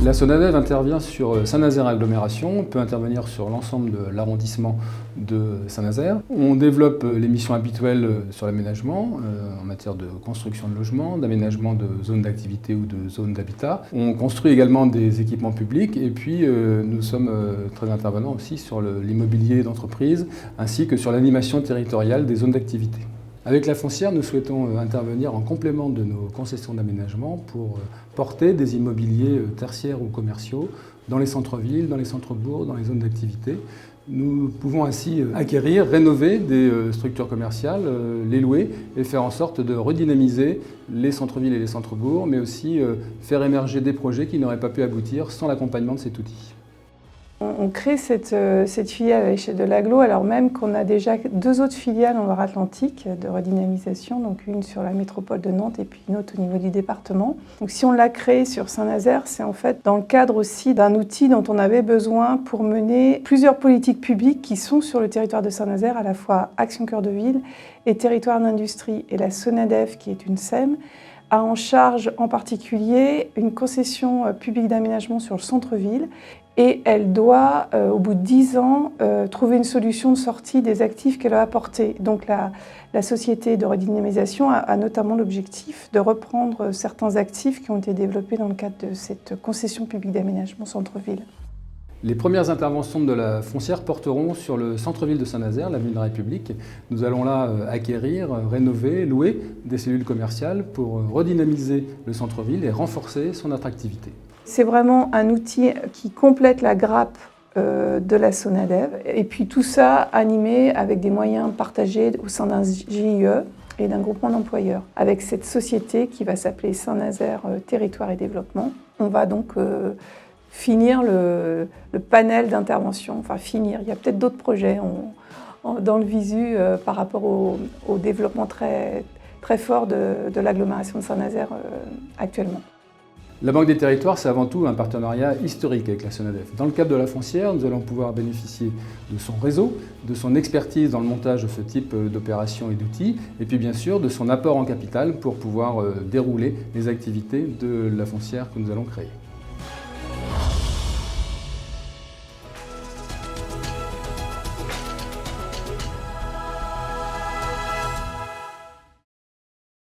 La SONADEV intervient sur Saint-Nazaire Agglomération, peut intervenir sur l'ensemble de l'arrondissement de Saint-Nazaire. On développe les missions habituelles sur l'aménagement, en matière de construction de logements, d'aménagement de zones d'activité ou de zones d'habitat. On construit également des équipements publics et puis nous sommes très intervenants aussi sur l'immobilier d'entreprise ainsi que sur l'animation territoriale des zones d'activité. Avec la foncière, nous souhaitons intervenir en complément de nos concessions d'aménagement pour porter des immobiliers tertiaires ou commerciaux dans les centres-villes, dans les centres-bourgs, dans les zones d'activité. Nous pouvons ainsi acquérir, rénover des structures commerciales, les louer et faire en sorte de redynamiser les centres-villes et les centres-bourgs, mais aussi faire émerger des projets qui n'auraient pas pu aboutir sans l'accompagnement de cet outil. On crée cette filiale à l'échelle de l'agglo, alors même qu'on a déjà 2 autres filiales en Loire-Atlantique de redynamisation, donc une sur la métropole de Nantes et puis une autre au niveau du département. Donc si on l'a créée sur Saint-Nazaire, c'est en fait dans le cadre aussi d'un outil dont on avait besoin pour mener plusieurs politiques publiques qui sont sur le territoire de Saint-Nazaire, à la fois Action Cœur de Ville et Territoire d'Industrie. Et la SONADEV, qui est une SEM, a en charge en particulier une concession publique d'aménagement sur le centre-ville et elle doit, au bout de 10 ans, trouver une solution de sortie des actifs qu'elle a apportés. Donc la société de redynamisation a notamment l'objectif de reprendre certains actifs qui ont été développés dans le cadre de cette concession publique d'aménagement centre-ville. Les premières interventions de la foncière porteront sur le centre-ville de Saint-Nazaire, l'avenue de la République. Nous allons là acquérir, rénover, louer des cellules commerciales pour redynamiser le centre-ville et renforcer son attractivité. C'est vraiment un outil qui complète la grappe de la SONADEV et puis tout ça animé avec des moyens partagés au sein d'un GIE et d'un groupement d'employeurs. Avec cette société qui va s'appeler Saint-Nazaire Territoire et Développement, on va donc finir le panel d'intervention, enfin finir, il y a peut-être d'autres projets dans le visu par rapport au développement très fort de l'agglomération de Saint-Nazaire actuellement. La Banque des Territoires, c'est avant tout un partenariat historique avec la SONADEV. Dans le cadre de la foncière, nous allons pouvoir bénéficier de son réseau, de son expertise dans le montage de ce type d'opérations et d'outils, et puis bien sûr de son apport en capital pour pouvoir dérouler les activités de la foncière que nous allons créer.